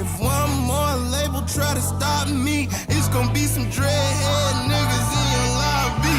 If one more label try to stop me, it's gonna be some dreadhead niggas in your lobby.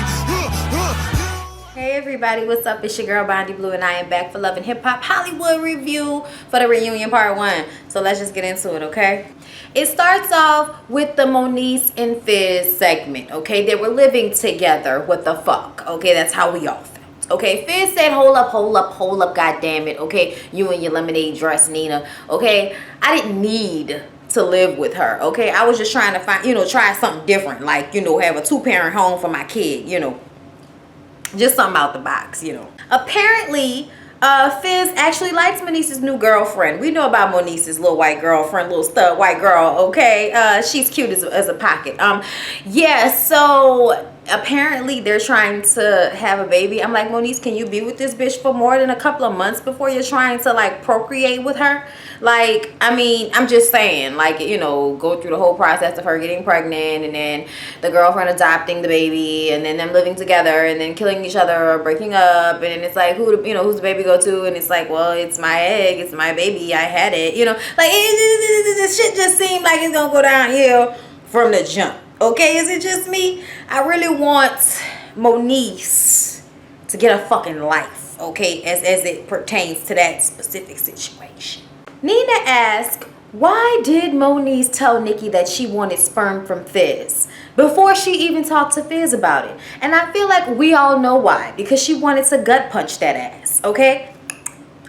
Hey everybody, what's up? It's your girl Bondy Blue and I am back for Love and Hip Hop Hollywood review for the reunion part 1. So let's just get into it, okay? It starts off with the Moniece and Fizz segment, okay? They were living together. What the fuck? Okay, that's how we all felt. Okay, Fizz said, hold up, god damn it. Okay, you and your lemonade dress, Nina. Okay, I didn't need to live with her. Okay, I was just trying to find, try something different. Like, have a 2-parent home for my kid, just something out the box, Apparently, Fizz actually likes Moniece's new girlfriend. We know about Moniece's little white girlfriend, little stud white girl, okay? She's cute as a pocket. Yeah, so apparently they're trying to have a baby. I'm like, Moniece, can you be with this bitch for more than a couple of months before you're trying to, like, procreate with her? Like, I mean, I'm just saying, like, go through the whole process of her getting pregnant and then the girlfriend adopting the baby and then them living together and then killing each other or breaking up, and then it's like, who's the baby go to? And it's like, well, it's my egg, it's my baby, I had it, like, this shit just seemed like it's gonna go downhill from the jump. Okay, is it just me? I really want Moniece to get a fucking life, okay, as it pertains to that specific situation. Nina asked, why did Moniece tell Nicki that she wanted sperm from Fizz before she even talked to Fizz about it? And I feel like we all know why. Because she wanted to gut punch that ass, okay?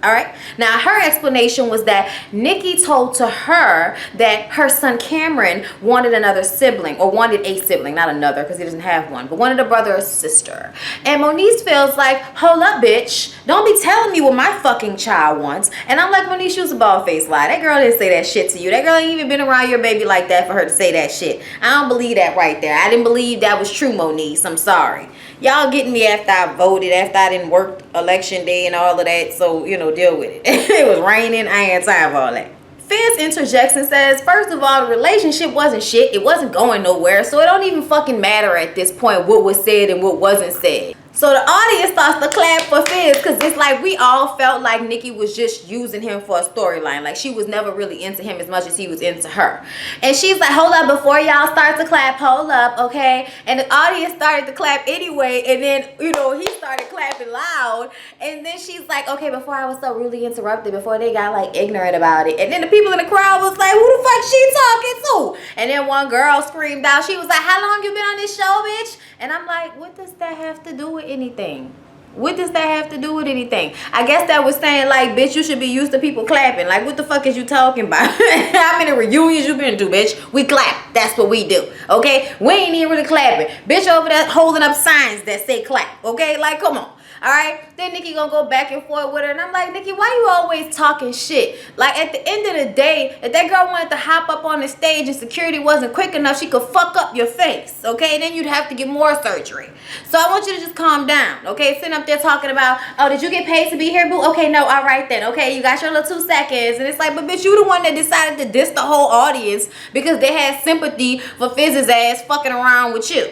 All right. Now, her explanation was that Nicki told to her that her son Cameron wanted another sibling, or wanted a sibling, not another because he doesn't have one, but wanted a brother or sister. And Moniece feels like, hold up, bitch. Don't be telling me what my fucking child wants. And I'm like, Moniece, you was a bald-faced lie. That girl didn't say that shit to you. That girl ain't even been around your baby like that for her to say that shit. I don't believe that right there. I didn't believe that was true, Moniece. I'm sorry. Y'all getting me after I voted, after I didn't work election day and all of that. So, deal with it. It was raining. I ain't had time for all that. Fizz interjects and says, first of all, the relationship wasn't shit. It wasn't going nowhere. So it don't even fucking matter at this point what was said and what wasn't said. So the audience starts to clap for Fizz because it's like we all felt like Nicki was just using him for a storyline. Like she was never really into him as much as he was into her. And she's like, hold up, before y'all start to clap, hold up, okay? And the audience started to clap anyway. And then, he started clapping loud. And then she's like, okay, before I was so rudely interrupted, before they got like ignorant about it. And then the people in the crowd was like, who the fuck she talking to? And then one girl screamed out, she was like, how long you been on this show, bitch? And I'm like, what does that have to do with anything? What does that have to do with anything? I guess that was saying, like, bitch, you should be used to people clapping. Like, what the fuck is you talking about? How many reunions you been to, bitch? We clap. That's what we do, okay? We ain't even really clapping. Bitch over there holding up signs that say clap, okay? Like, come on. All right, then Nicki gonna go back and forth with her, and I'm like, Nicki, why you always talking shit? Like, at the end of the day, if that girl wanted to hop up on the stage and security wasn't quick enough, she could fuck up your face, okay? Then you'd have to get more surgery. So I want you to just calm down, okay? Sitting up there talking about, oh, did you get paid to be here, boo? Okay, no, all right then, okay? You got your little 2 seconds, and it's like, but bitch, you the one that decided to diss the whole audience because they had sympathy for Fizz's ass fucking around with you.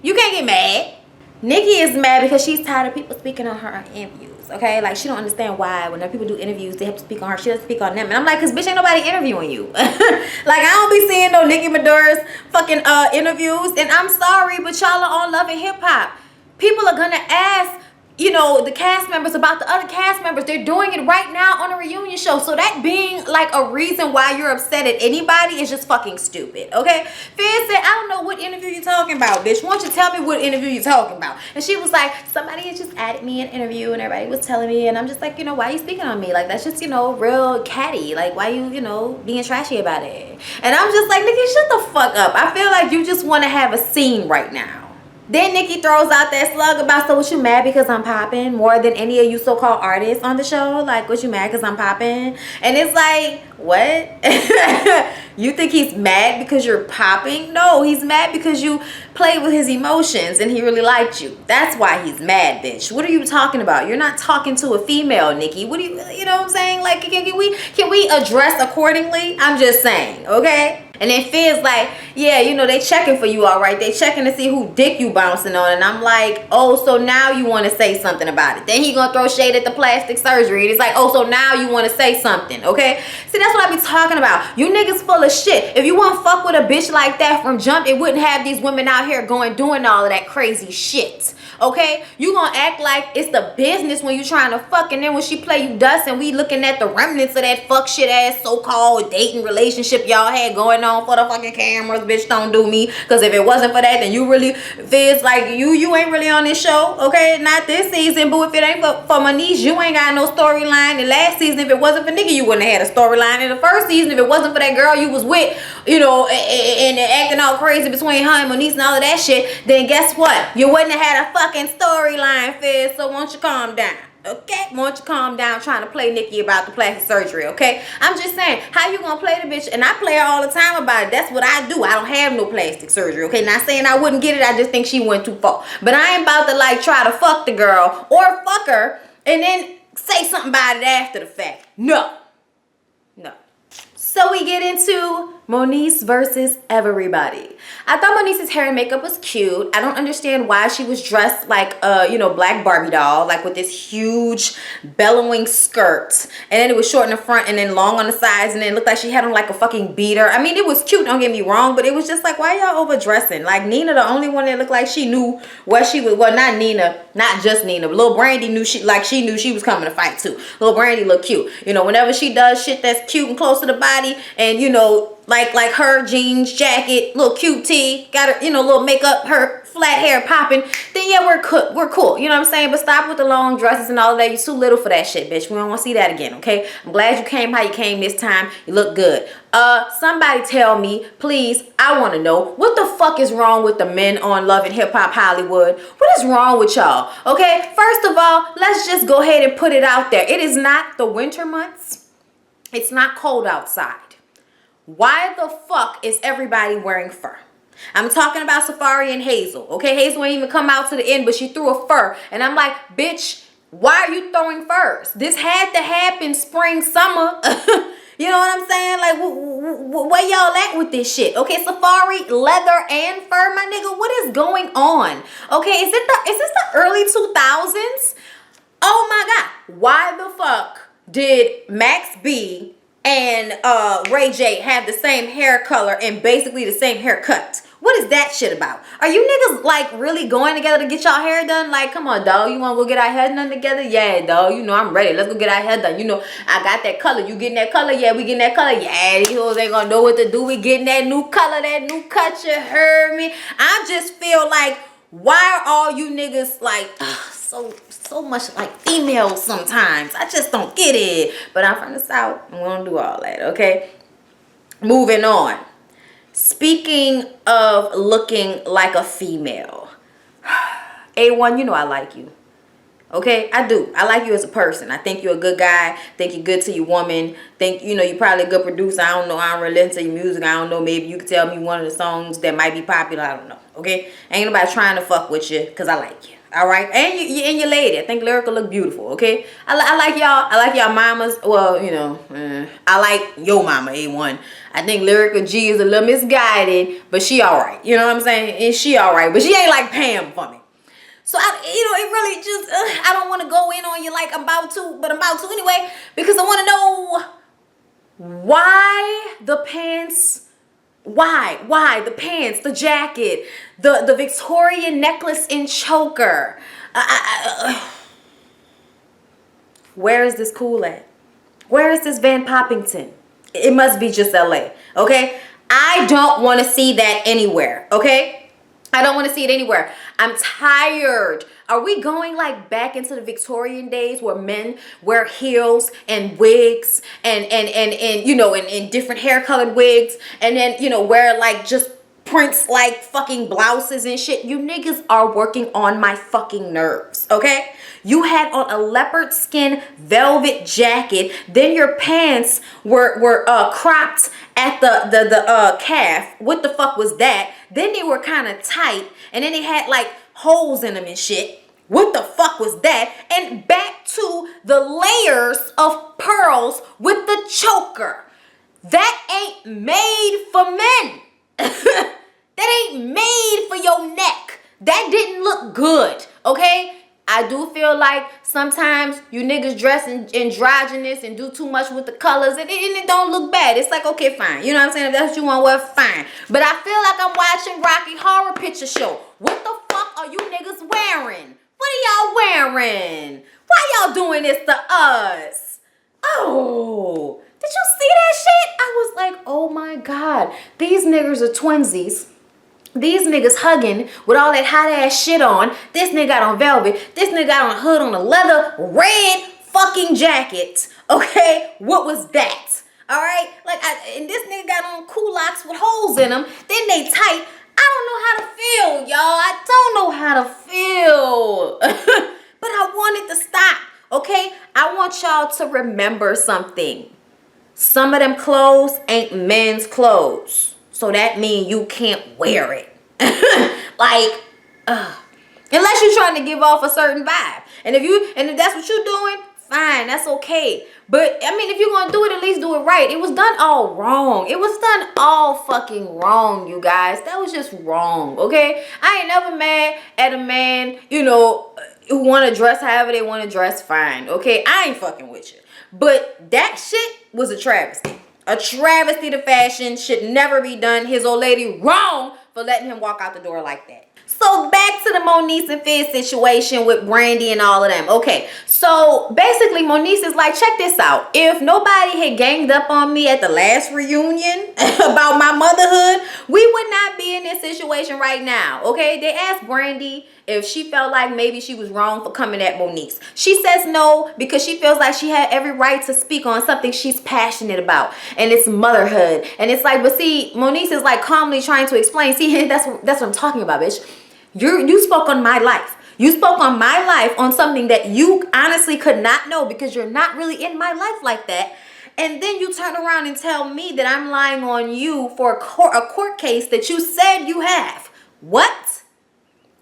You can't get mad. Nicki is mad because she's tired of people speaking on her interviews, okay? Like, she don't understand why when people do interviews, they have to speak on her. She doesn't speak on them. And I'm like, because bitch, ain't nobody interviewing you. Like, I don't be seeing no Nicki Madora's fucking interviews. And I'm sorry, but y'all are on Love and Hip Hop. People are going to ask, the cast members about the other cast members. They're doing it right now on a reunion show. So that being like a reason why you're upset at anybody is just fucking stupid, okay? Fizz said, I don't know what interview you're talking about, bitch. Why don't you tell me what interview you're talking about? And she was like, somebody had just added me an interview and everybody was telling me. And I'm just like, why are you speaking on me? Like, that's just, real catty. Like, why you, being trashy about it? And I'm just like, Nicki, shut the fuck up. I feel like you just want to have a scene right now. Then Nicki throws out that slug about, so what, you mad because I'm popping more than any of you so-called artists on the show? Like, what, you mad because I'm popping? And it's like, what? You think he's mad because you're popping? No, he's mad because you played with his emotions and he really liked you. That's why he's mad, bitch. What are you talking about? You're not talking to a female, Nicki. What do you know what I'm saying? Like, can we address accordingly? I'm just saying, okay? And then Fizz like, yeah, you know, they checking for you all right. They checking to see who dick you bouncing on. And I'm like, oh, so now you want to say something about it. Then he gonna throw shade at the plastic surgery. And it's like, oh, so now you want to say something, okay? See, that's what I be talking about. You niggas full of shit. If you want to fuck with a bitch like that from jump, it wouldn't have these women out here doing all of that crazy shit. Okay, you gonna act like it's the business when you trying to fuck, and then when she play you dust and we looking at the remnants of that fuck shit ass so-called dating relationship y'all had going on for the fucking cameras. Bitch, don't do me, because if it wasn't for that, then you really Fizz like you ain't really on this show. Okay, not this season, but if it ain't for my niece, you ain't got no storyline. The last season, if it wasn't for nigga, you wouldn't have had a storyline. In the first season, if it wasn't for that girl you was with, you know, and acting all crazy between her and Monique and all of that shit, then guess what? You wouldn't have had a fucking storyline, Fizz. So won't you calm down? Okay, won't you calm down trying to play Nikki about the plastic surgery, okay? I'm just saying, how you gonna play the bitch? And I play her all the time about it. That's what I do. I don't have no plastic surgery, okay? Not saying I wouldn't get it. I just think she went too far. But I ain't about to like try to fuck the girl or fuck her and then say something about it after the fact. No. No. So we get into Moniece versus everybody. I thought Moniece's hair and makeup was cute. I don't understand why she was dressed like a, you know, black Barbie doll, like with this huge bellowing skirt. And then it was short in the front and then long on the sides, and then it looked like she had on like a fucking beater. I mean, it was cute, don't get me wrong, but it was just like, why y'all overdressing? Like Nina, the only one that looked like she knew what she was, well, not Nina, not just Nina, but Lil Brandy knew she knew she was coming to fight too. Lil Brandy looked cute. You know, whenever she does shit that's cute and close to the body, and you know, like her jeans, jacket, little cute tee, got her, you know, little makeup, her flat hair popping, then yeah, we're cool. You know what I'm saying? But stop with the long dresses and all of that. You're too little for that shit, bitch. We don't want to see that again, okay? I'm glad you came how you came this time. You look good. Somebody tell me, please, I want to know, what the fuck is wrong with the men on Love and Hip Hop Hollywood? What is wrong with y'all? Okay, first of all, let's just go ahead and put it out there. It is not the winter months. It's not cold outside. Why the fuck is everybody wearing fur? I'm talking about Safari and Hazel. Okay, Hazel ain't even come out to the end, but she threw a fur. And I'm like, bitch, why are you throwing furs? This had to happen spring, summer. You know what I'm saying? Like, where y'all at with this shit? Okay, Safari, leather, and fur, my nigga. What is going on? Okay, is this the early 2000s? Oh my God. Why the fuck did Max B and Ray J have the same hair color and basically the same haircut? What is that shit about? Are you niggas like really going together to get y'all hair done? Like, come on, dog. You want to go get our hair done together? Yeah, dog. You know I'm ready. Let's go get our hair done. You know I got that color. You getting that color? Yeah, we getting that color. Yeah, these hoes ain't gonna know what to do. We getting that new color, that new cut. You heard me? I just feel like, why are all you niggas like so much like females sometimes? I just don't get it. But I'm from the South and we don't do all that, okay? Moving on. Speaking of looking like a female, A1, you know I like you. Okay, I do. I like you as a person. I think you're a good guy. Think you're good to your woman. Think, you know, you're probably a good producer. I don't know. I don't really listen to your music. I don't know. Maybe you could tell me one of the songs that might be popular. I don't know. Okay, ain't nobody trying to fuck with you because I like you. All right, and you and your lady. I think Lyrica look beautiful. Okay, I like y'all. I like y'all mamas. Well, you know, I like your mama, A1. I think Lyrica G is a little misguided, but she all right. You know what I'm saying? And she all right, but she ain't like Pam for me. So it really just I don't want to go in on you like I'm about to, but I'm about to anyway, because I want to know why the pants. Why the pants, the jacket, the Victorian necklace and choker. Where is this cool at? Where is this Van Poppington? It must be just LA, okay? I don't want to see that anywhere, okay? I don't want to see it anywhere. I'm tired. Are we going like back into the Victorian days where men wear heels and wigs and you know, and different hair colored wigs, and then, you know, wear like just prints like fucking blouses and shit? You niggas are working on my fucking nerves, okay? You had on a leopard skin velvet jacket, then your pants were cropped at the calf. What the fuck was that? Then they were kind of tight, and then they had like holes in them and shit. What the fuck was that? And back to the layers of pearls with the choker. That ain't made for men. That ain't made for your neck. That didn't look good, okay? I do feel like sometimes you niggas dress androgynous and do too much with the colors and it don't look bad. It's like, okay, fine. You know what I'm saying? If that's what you want to wear, fine. But I feel like I'm watching Rocky Horror Picture Show. What the fuck are you niggas wearing? What are y'all wearing? Why y'all doing this to us? Oh, did you see that shit? I was like, oh my God. These niggas are twinsies. These niggas hugging with all that hot ass shit on. This nigga got on velvet. This nigga got on a hood on a leather red fucking jacket. Okay? What was that? Alright? And this nigga got on culottes with holes in them. Then they tight. I don't know how to feel, y'all. I don't know how to feel. But I want it to stop. Okay? I want y'all to remember something. Some of them clothes ain't men's clothes. So that means you can't wear it. Unless you're trying to give off a certain vibe. And if that's what you're doing, fine, that's okay. But I mean, if you're gonna do it, at least do it right. It was done all wrong. It was done all fucking wrong, you guys. That was just wrong, okay? I ain't never mad at a man, who want to dress however they want to dress, fine, okay? I ain't fucking with you. But that shit was a travesty. A travesty to fashion, should never be done. His old lady wrong for letting him walk out the door like that. So back to the Moniece and Fizz situation with Brandy and all of them. Okay, so basically Moniece is like, check this out. If nobody had ganged up on me at the last reunion about my motherhood, we would not be in this situation right now. Okay, they asked Brandy if she felt like maybe she was wrong for coming at Moniece. She says no, because she feels like she had every right to speak on something she's passionate about, and it's motherhood. And it's like, but see, Moniece is like calmly trying to explain. See, that's what I'm talking about, bitch. You spoke on my life. You spoke on my life on something that you honestly could not know because you're not really in my life like that. And then you turn around and tell me that I'm lying on you for a court case that you said you have. What?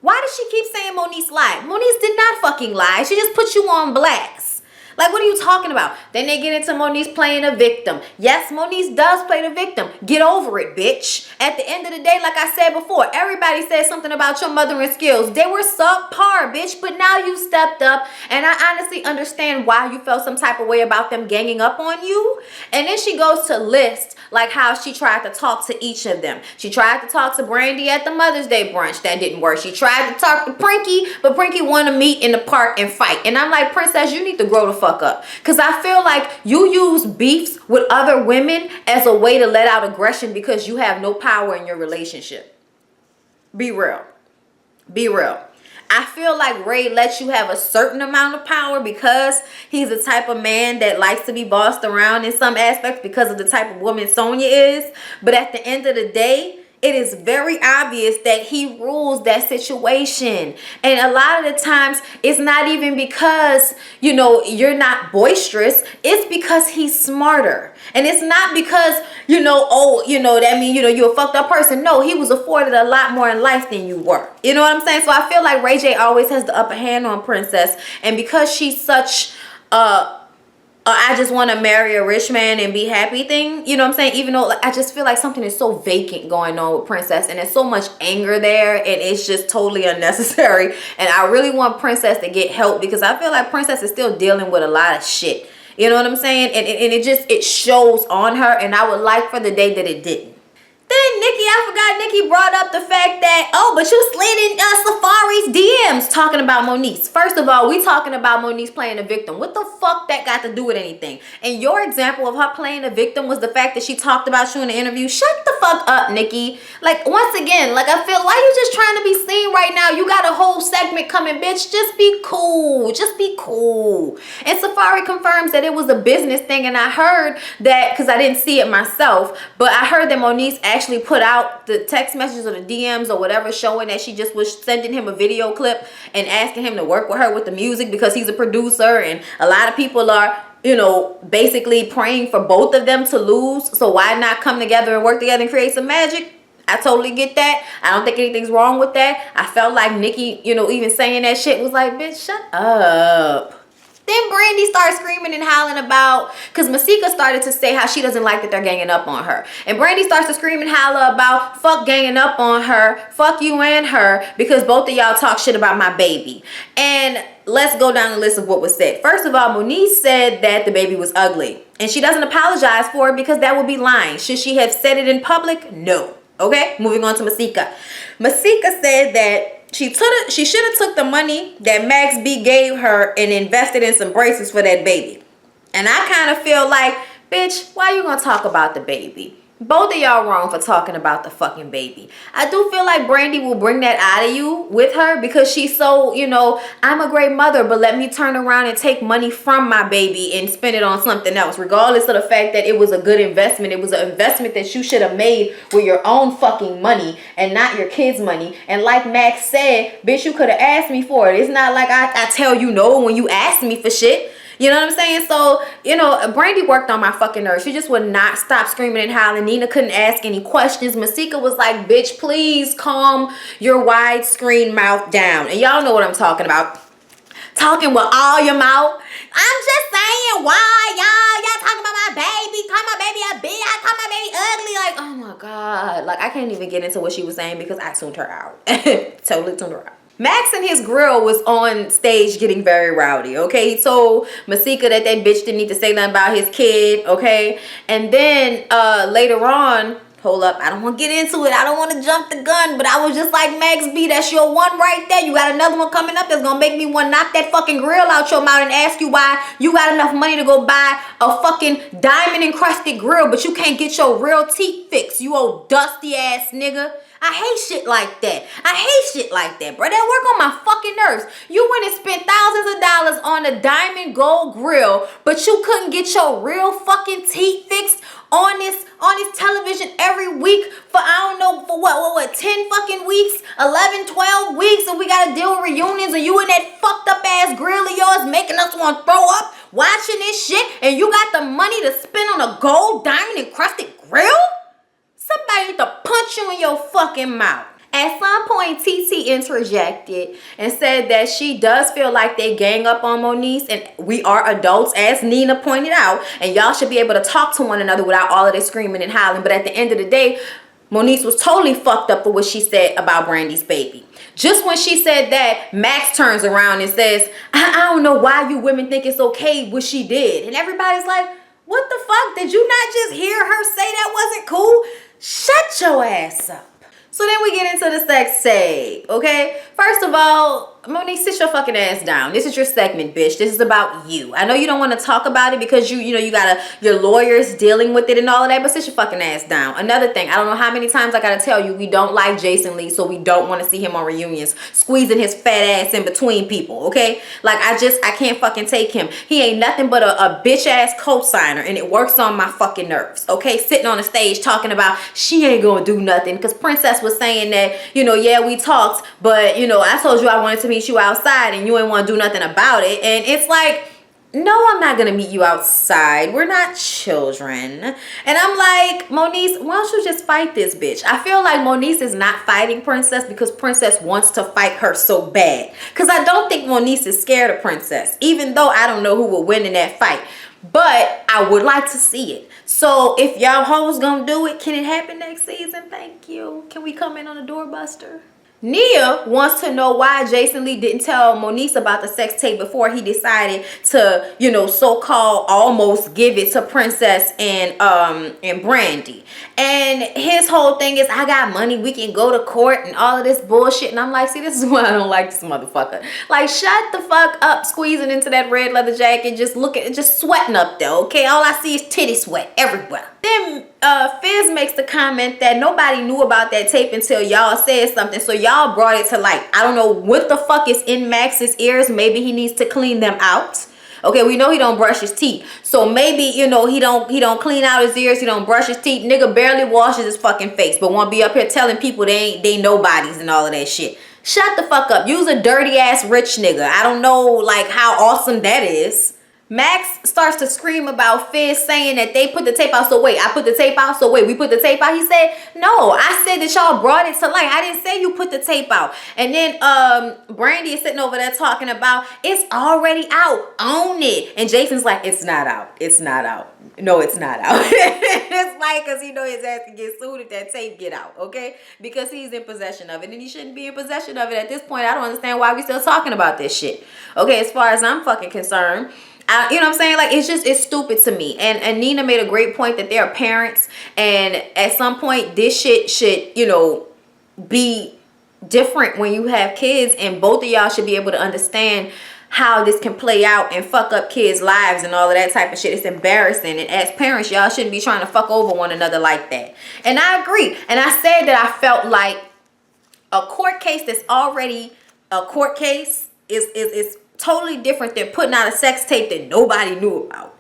Why does she keep saying Moniece lied? Moniece did not fucking lie. She just put you on blast. Like, what are you talking about? Then they get into Moniece playing a victim. Yes, Moniece does play the victim. Get over it, bitch. At the end of the day, like I said before, everybody said something about your mothering skills. They were subpar, bitch, but now you stepped up, and I honestly understand why you felt some type of way about them ganging up on you. And then she goes to list like how she tried to talk to each of them. She tried to talk to Brandy at the Mother's Day brunch. That didn't work. She tried to talk to Prinky, but Prinky wanted to meet in the park and fight. And I'm like, Princess, you need to grow the fuck up. Because I feel like you use beefs with other women as a way to let out aggression because you have no power in your relationship. Be real. Be real. I feel like Ray lets you have a certain amount of power because he's the type of man that likes to be bossed around in some aspects because of the type of woman Sonya is. But at the end of the day, it is very obvious that he rules that situation. And a lot of the times, it's not even because, you're not boisterous. It's because he's smarter. And it's not because, that means, you're a fucked up person. No, he was afforded a lot more in life than you were. You know what I'm saying? So I feel like Ray J always has the upper hand on Princess. And because she's such I just want to marry a rich man and be happy thing, you know what I'm saying? Even though I just feel like something is so vacant going on with Princess, and there's so much anger there, and it's just totally unnecessary. And I really want Princess to get help because I feel like Princess is still dealing with a lot of shit. You know what I'm saying? And it shows on her, and I would like for the day that it didn't. Then Nikki brought up the fact that, but you slid in Safari's DMs talking about Moniece. First of all, we talking about Moniece playing a victim. What the fuck that got to do with anything? And your example of her playing a victim was the fact that she talked about you in the interview. Shut the fuck up, Nikki. Like, once again, like, I feel, why you just trying to be seen right now? You got a whole segment coming, bitch. Just be cool. Just be cool. And Safari confirms that it was a business thing, and I heard that, because I didn't see it myself, but I heard that Moniece actually put out the text messages or the DMs or whatever showing that she just was sending him a video clip and asking him to work with her with the music because he's a producer, and a lot of people are basically praying for both of them to lose. So why not come together and work together and create some magic? I totally get that. I don't think anything's wrong with that. I felt like Nikki, even saying that shit was like, bitch, shut up. Then Brandy started screaming and howling about, because Masika started to say how she doesn't like that they're ganging up on her. And Brandy starts to scream and holler about fuck ganging up on her, fuck you and her, because both of y'all talk shit about my baby. And let's go down the list of what was said. First of all, Moniece said that the baby was ugly. And she doesn't apologize for it because that would be lying. Should she have said it in public? No. Okay, moving on to Masika. Masika said that she should have took the money that Max B gave her and invested in some braces for that baby. And I kind of feel like, bitch, why you gonna talk about the baby? Both of y'all wrong for talking about the fucking baby. I do feel like Brandy will bring that out of you with her because she's so, you know, I'm a great mother, but let me turn around and take money from my baby and spend it on something else, regardless of the fact that it was a good investment. It was an investment that you should have made with your own fucking money and not your kids' money. And like Max said, bitch, you could have asked me for it. It's not like I tell you no when you ask me for shit. You know what I'm saying? So, you know, Brandy worked on my fucking nerves. She just would not stop screaming and howling. Nina couldn't ask any questions. Masika was like, bitch, please calm your widescreen mouth down. And y'all know what I'm talking about. Talking with all your mouth. I'm just saying, why y'all talking about my baby? Call my baby a bitch. I call my baby ugly. Like, oh my God. Like, I can't even get into what she was saying because I tuned her out. Totally tuned her out. Max and his grill was on stage getting very rowdy, okay? He told Masika that bitch didn't need to say nothing about his kid, okay? And then later on, hold up, I don't want to get into it. I don't want to jump the gun, but I was just like, Max B, that's your one right there. You got another one coming up that's going to make me want to knock that fucking grill out your mouth and ask you why you got enough money to go buy a fucking diamond encrusted grill, but you can't get your real teeth fixed, you old dusty ass nigga. I hate shit like that. I hate shit like that, bro. That work on my fucking nerves. You went and spent thousands of dollars on a diamond gold grill, but you couldn't get your real fucking teeth fixed on this television every week for, I don't know, for what, 10 fucking weeks, 11, 12 weeks, and we gotta deal with reunions, and you in that fucked up ass grill of yours making us want to throw up watching this shit, and you got the money to spend on a gold diamond encrusted grill? Somebody need to punch you in your fucking mouth. At some point, TT interjected and said that she does feel like they gang up on Moniece, and we are adults, as Nina pointed out, and y'all should be able to talk to one another without all of this screaming and howling. But at the end of the day, Moniece was totally fucked up for what she said about Brandy's baby. Just when she said that, Max turns around and says, I don't know why you women think it's okay what she did. And everybody's like, what the fuck? Did you not just hear her say that wasn't cool? Shut your ass up. So then we get into the sex tape, okay? First of all, Moniece, sit your fucking ass down. This is your segment, bitch. This is about you. I know you don't want to talk about it because you know you got your lawyers dealing with it and all of that, but sit your fucking ass down. Another thing, I don't know how many times I gotta tell you, we don't like Jason Lee, so we don't want to see him on reunions squeezing his fat ass in between people, okay? Like, I can't fucking take him. He ain't nothing but a bitch ass co-signer, and it works on my fucking nerves, okay? Sitting on the stage talking about she ain't gonna do nothing, because Princess was saying that, you know, yeah, we talked, but, you know, I told you I wanted to meet you outside and you ain't want to do nothing about it. And it's like, no, I'm not gonna meet you outside. We're not children. And I'm like, Moniece, why don't you just fight this bitch? I feel like Moniece is not fighting Princess because Princess wants to fight her so bad. Because I don't think Moniece is scared of Princess, even though I don't know who will win in that fight. But I would like to see it. So if y'all hoes gonna do it, can it happen next season? Thank you. Can we come in on a doorbuster? Nia wants to know why Jason Lee didn't tell Moniece about the sex tape before he decided to, you know, so-called almost give it to Princess and Brandy. And his whole thing is, I got money, we can go to court and all of this bullshit. And I'm like, see, this is why I don't like this motherfucker. Like, shut the fuck up, squeezing into that red leather jacket, just sweating up there, okay? All I see is titty sweat everywhere. Then Fizz makes the comment that nobody knew about that tape until y'all said something, so y'all brought it to light. I don't know what the fuck is in Max's ears. Maybe he needs to clean them out. Okay, we know he don't brush his teeth, so maybe, you know, he don't clean out his ears, he don't brush his teeth. Nigga barely washes his fucking face, but want to be up here telling people they nobodies and all of that shit. Shut the fuck up. You's a dirty ass rich nigga. I don't know like how awesome that is. Max starts to scream about Fizz saying that they put the tape out. So wait, I put the tape out. So wait, we put the tape out. He said, no, I said that y'all brought it to light. I didn't say you put the tape out. And then Brandy is sitting over there talking about it's already out. Own it. And Jason's like, it's not out. It's not out. No, it's not out. It's like, because he know his ass can get sued if that tape get out, okay? Because he's in possession of it, and he shouldn't be in possession of it at this point. I don't understand why we still talking about this shit. Okay, as far as I'm fucking concerned, you know what I'm saying? Like, it's stupid to me. And Nina made a great point that they're parents, and at some point, this shit should, you know, be different when you have kids, and both of y'all should be able to understand how this can play out and fuck up kids' lives and all of that type of shit. It's embarrassing. And as parents, y'all shouldn't be trying to fuck over one another like that. And I agree. And I said that I felt like a court case that's already a court case is totally different than putting out a sex tape that nobody knew about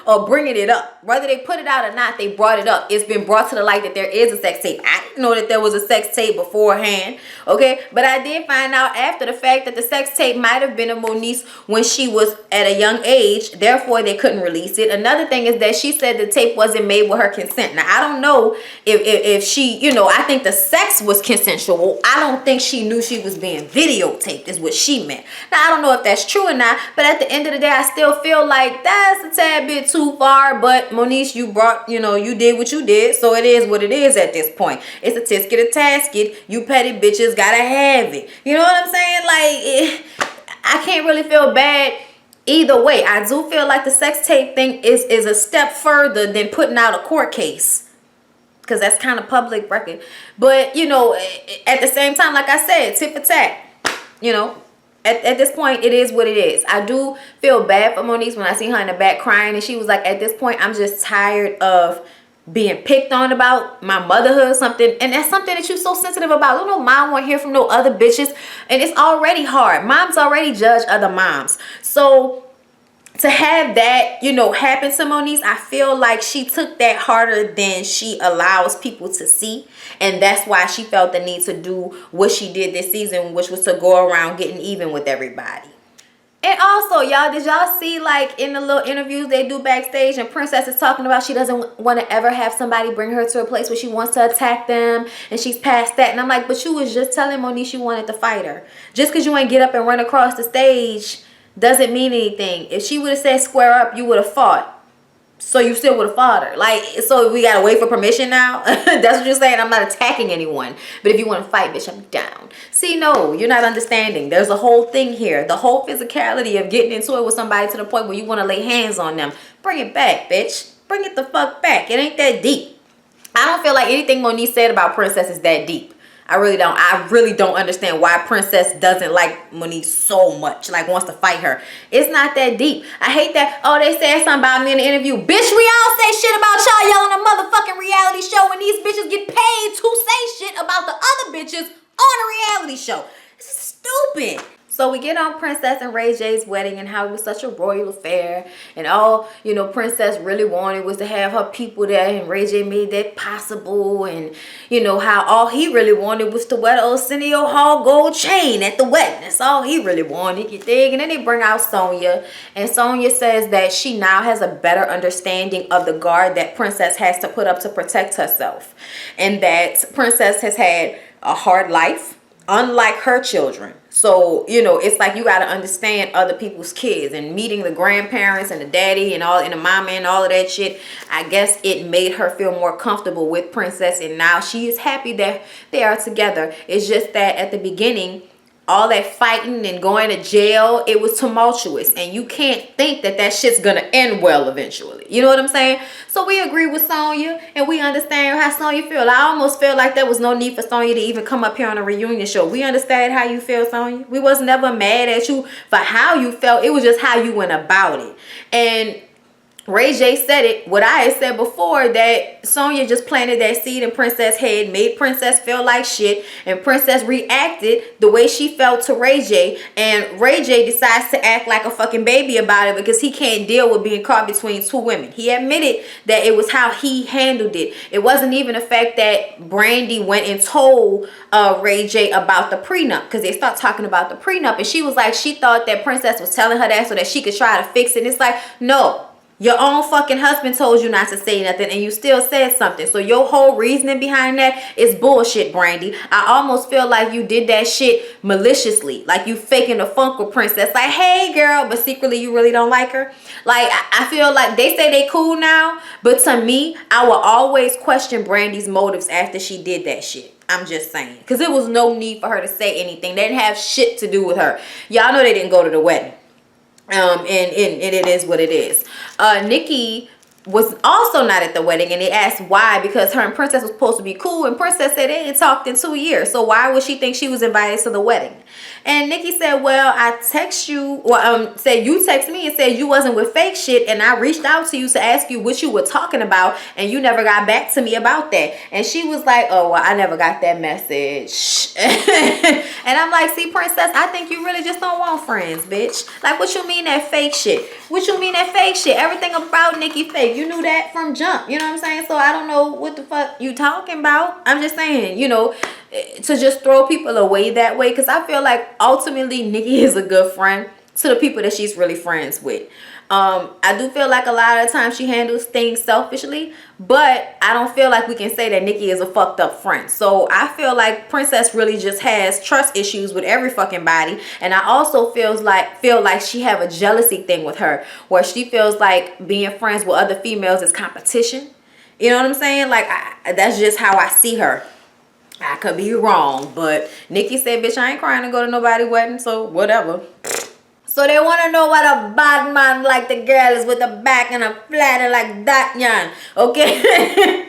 or bringing it up. Whether they put it out or not, they brought it up. It's been brought to the light that there is a sex tape. I didn't know that there was a sex tape beforehand, okay? But I did find out after the fact that the sex tape might have been of Moniece when she was at a young age. Therefore, they couldn't release it. Another thing is that she said the tape wasn't made with her consent. Now, I don't know if she, you know, I think the sex was consensual. I don't think she knew she was being videotaped is what she meant. Now, I don't know if that's true or not, but at the end of the day, I still feel like that's a tad bit too far. But Moniece, you brought, you know, you did what you did, so it is what it is at this point. It's a tisket, a tasket. You petty bitches gotta have it. You know what I'm saying? Like, I can't really feel bad either way. I do feel like the sex tape thing is a step further than putting out a court case, because that's kind of public record. But, you know, at the same time, like I said, tit for tat, you know. At this point, it is what it is. I do feel bad for Moniece when I see her in the back crying. And she was like, at this point, I'm just tired of being picked on about my motherhood or something. And that's something that you're so sensitive about. No mom won't hear from no other bitches. And it's already hard. Moms already judge other moms. So to have that, you know, happen to Moniece, I feel like she took that harder than she allows people to see. And that's why she felt the need to do what she did this season, which was to go around getting even with everybody. And also, y'all, did y'all see, like, in the little interviews they do backstage, and Princess is talking about she doesn't want to ever have somebody bring her to a place where she wants to attack them, and she's past that. And I'm like, but you was just telling Moniece you wanted to fight her. Just because you ain't get up and run across the stage doesn't mean anything. If she would have said square up, you would have fought. So you still would have fought her. Like, so we gotta wait for permission now? That's what you're saying? I'm not attacking anyone. But if you want to fight, bitch, I'm down. See, no, you're not understanding. There's a whole thing here. The whole physicality of getting into it with somebody to the point where you want to lay hands on them. Bring it back, bitch. Bring it the fuck back. It ain't that deep. I don't feel like anything Moniece said about Princess is that deep. I really don't understand why Princess doesn't like Moniece so much, like wants to fight her. It's not that deep. I hate that, oh, they said something about me in the interview. Bitch, we all say shit about y'all. Y'all on a motherfucking reality show, and these bitches get paid to say shit about the other bitches on a reality show. It's stupid. So we get on Princess and Ray J's wedding and how it was such a royal affair. And all, you know, Princess really wanted was to have her people there. And Ray J made that possible. And, you know, how all he really wanted was to wear the Arsenio Hall gold chain at the wedding. That's all he really wanted, you dig? And then they bring out Sonya. And Sonya says that she now has a better understanding of the guard that Princess has to put up to protect herself. And that Princess has had a hard life, unlike her children. So, you know, it's like you got to understand other people's kids, and meeting the grandparents and the daddy and all, and the mama and all of that shit. I guess it made her feel more comfortable with Princess, and now she is happy that they are together. It's just that at the beginning, all that fighting and going to jail, it was tumultuous, and you can't think that that shit's gonna end well eventually. You know what I'm saying? So we agree with Sonya, and we understand how Sonya feel. I almost feel like there was no need for Sonya to even come up here on a reunion show. We understand how you feel, Sonya. We was never mad at you for how you felt. It was just how you went about it. And Ray J said it, what I had said before, that Sonya just planted that seed in Princess' head, made Princess feel like shit, and Princess reacted the way she felt to Ray J, and Ray J decides to act like a fucking baby about it because he can't deal with being caught between two women. He admitted that it was how he handled it. It wasn't even the fact that Brandy went and told Ray J about the prenup, because they start talking about the prenup, and she was like, she thought that Princess was telling her that so that she could try to fix it. And it's like, no. Your own fucking husband told you not to say nothing and you still said something. So your whole reasoning behind that is bullshit, Brandy. I almost feel like you did that shit maliciously. Like you faking the funk with Princess. Like, hey girl, but secretly you really don't like her. Like, I feel like they say they cool now, but to me, I will always question Brandy's motives after she did that shit. I'm just saying. Because there was no need for her to say anything. They didn't have shit to do with her. Y'all know they didn't go to the wedding. And it is what it is. Nikki was also not at the wedding, and they asked why, because her and Princess was supposed to be cool, and Princess said they ain't talked in 2 years, so why would she think she was invited to the wedding? And Nikki said, well, I text you, or said you text me and said you wasn't with fake shit, and I reached out to you to ask you what you were talking about, and you never got back to me about that. And she was like, oh, well, I never got that message. And I'm like, see, Princess, I think you really just don't want friends, bitch. Like, what you mean that fake shit? What you mean that fake shit? Everything about Nikki fake. You knew that from jump. You know what I'm saying? So I don't know what the fuck you talking about. I'm just saying, you know, to just throw people away that way. Because I feel like ultimately Nikki is a good friend to the people that she's really friends with. I do feel like a lot of the time she handles things selfishly, but I don't feel like we can say that Nikki is a fucked up friend. So I feel like Princess really just has trust issues with every fucking body, and I also feel like she have a jealousy thing with her, where she feels like being friends with other females is competition. You know what I'm saying? Like, that's just how I see her. I could be wrong, but Nikki said, bitch, I ain't crying to go to nobody's wedding, so whatever. So they want to know what a bad man like the girl is with a back and a flatter like that, yan. Okay?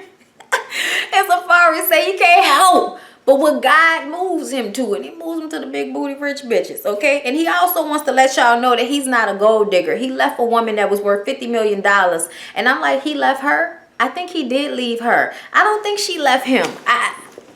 And Safari say he can't help but what God moves him to, and he moves him to the big booty rich bitches, okay? And he also wants to let y'all know that he's not a gold digger. He left a woman that was worth $50 million. And I'm like, he left her? I think he did leave her. I don't think she left him.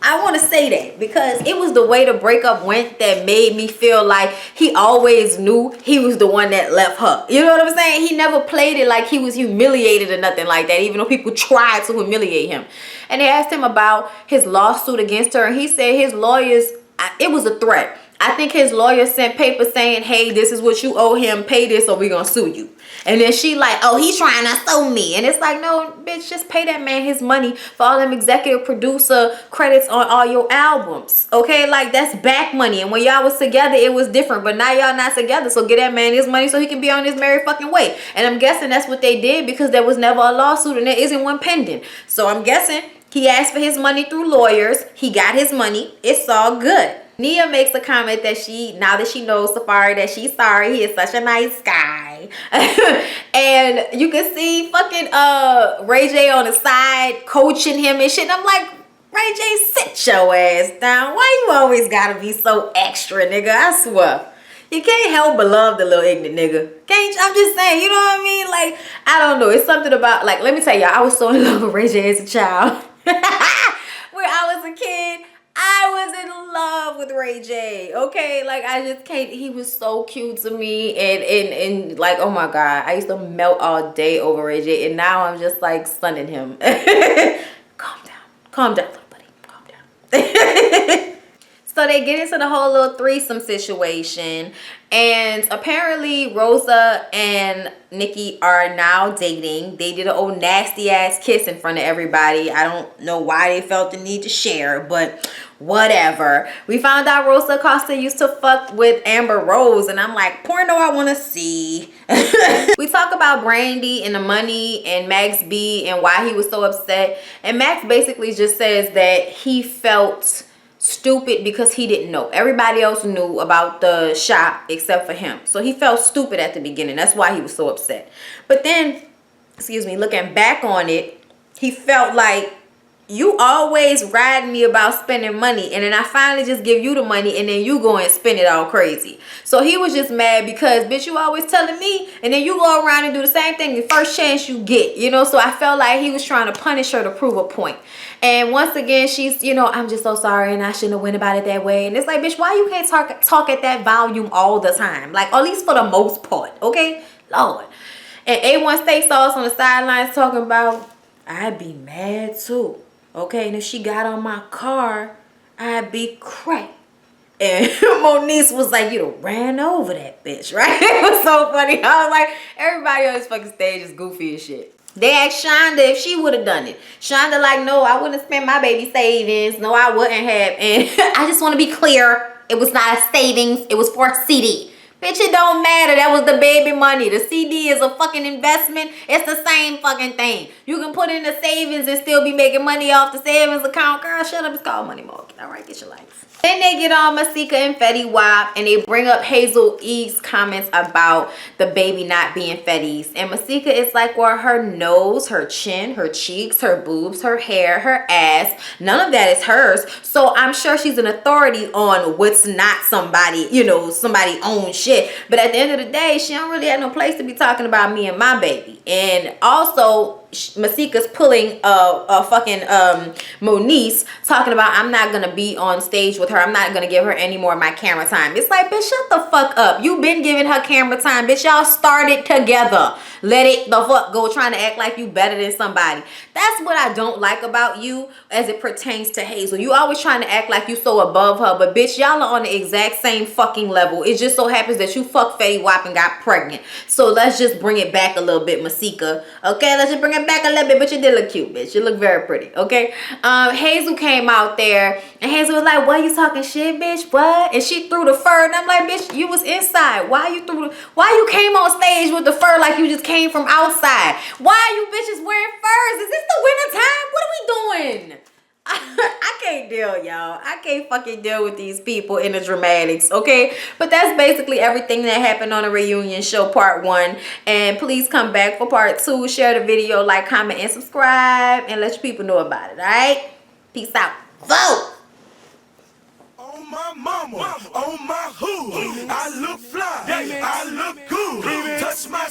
I want to say that because it was the way the breakup went that made me feel like he always knew he was the one that left her. You know what I'm saying? He never played it like he was humiliated or nothing like that, even though people tried to humiliate him. And they asked him about his lawsuit against her, and he said his lawyers, it was a threat. I think his lawyer sent paper saying, hey, this is what you owe him, pay this or we're gonna sue you. And then she like, oh, he's trying to sue me. And it's like, no, bitch, just pay that man his money for all them executive producer credits on all your albums. Okay, like that's back money. And when y'all was together, it was different. But now y'all not together, so get that man his money so he can be on his merry fucking way. And I'm guessing that's what they did because there was never a lawsuit and there isn't one pending. So I'm guessing he asked for his money through lawyers. He got his money. It's all good. Nia makes a comment that now that she knows Safari, that she's sorry. He is such a nice guy. And you can see fucking Ray J on the side coaching him and shit. And I'm like, Ray J, sit your ass down. Why you always gotta be so extra, nigga? I swear. You can't help but love the little ignorant nigga. Can't you? I'm just saying, you know what I mean? Like, I don't know. It's something about, like, let me tell y'all, I was so in love with Ray J as a child. When I was a kid, I was in love with Ray J, okay? Like, I just can't, he was so cute to me, and like, oh my God, I used to melt all day over Ray J, and now I'm just, like, stunning him. Calm down, little buddy, calm down. So they get into the whole little threesome situation, and apparently Rosa and Nikki are now dating. They did an old nasty ass kiss in front of everybody. I don't know why they felt the need to share, but whatever. We found out Rosa Acosta used to fuck with Amber Rose, and I'm like, porno I want to see. We talk about Brandy and the money and Max B and why he was so upset, and Max basically just says that he felt stupid because he didn't know. Everybody else knew about the shop except for him. So he felt stupid at the beginning. That's why he was so upset. But then, excuse me, looking back on it, he felt like you always riding me about spending money, and then I finally just give you the money, and then you go and spend it all crazy. So he was just mad because, bitch, you always telling me, and then you go around and do the same thing the first chance you get, you know. So I felt like he was trying to punish her to prove a point. And once again, she's, you know, I'm just so sorry, and I shouldn't have went about it that way. And it's like, bitch, why you can't talk at that volume all the time? Like, at least for the most part, okay? Lord. And A1 Steak Sauce on the sidelines talking about, I'd be mad too. Okay, and if she got on my car, I'd be crazy. And Moniece was like, you done ran over that bitch, right? It was so funny. I was like, everybody on this fucking stage is goofy as shit. They asked Shonda if she would have done it. Shonda like, no, I wouldn't have spent my baby savings. No, I wouldn't have. And I just want to be clear. It was not a savings. It was for a CD. Bitch, it don't matter. That was the baby money. The CD is a fucking investment. It's the same fucking thing. You can put in the savings and still be making money off the savings account. Girl, shut up. It's called money market. All right, get your life. Then they get on Masika and Fetty Wap, and they bring up Hazel E's comments about the baby not being Fetty's. And Masika is like, well, her nose, her chin, her cheeks, her boobs, her hair, her ass, none of that is hers. So I'm sure she's an authority on what's not somebody, you know, somebody own shit. But at the end of the day, she don't really have no place to be talking about me and my baby. And also, Masika's pulling a fucking Moniece talking about, I'm not gonna be on stage with her. I'm not gonna give her any more of my camera time. It's like, bitch, shut the fuck up. You been giving her camera time, bitch. Y'all started together. Let it the fuck go, trying to act like you better than somebody. That's what I don't like about you as it pertains to Hazel. You always trying to act like you so above her, but bitch, y'all are on the exact same fucking level. It just so happens that you fucked Fetty Wap and got pregnant. So let's just bring it back a little bit, Masika. Okay, let's just bring it back a little bit, but you did look cute, bitch. You look very pretty, okay? Hazel came out there, and Hazel was like, what, you talking shit, bitch? What? And she threw the fur, and I'm like, bitch, you was inside. Why you came on stage with the fur like you just came from outside? Why are you bitches wearing furs? Is this the winter time? What are we doing? I can't deal, y'all. I can't fucking deal with these people in the dramatics, okay? But that's basically everything that happened on the reunion show part 1. And please come back for part 2. Share the video, like, comment, and subscribe. And let your people know about it, all right? Peace out. Vote! On my mama, on my hood, I look fly, I look good, touch my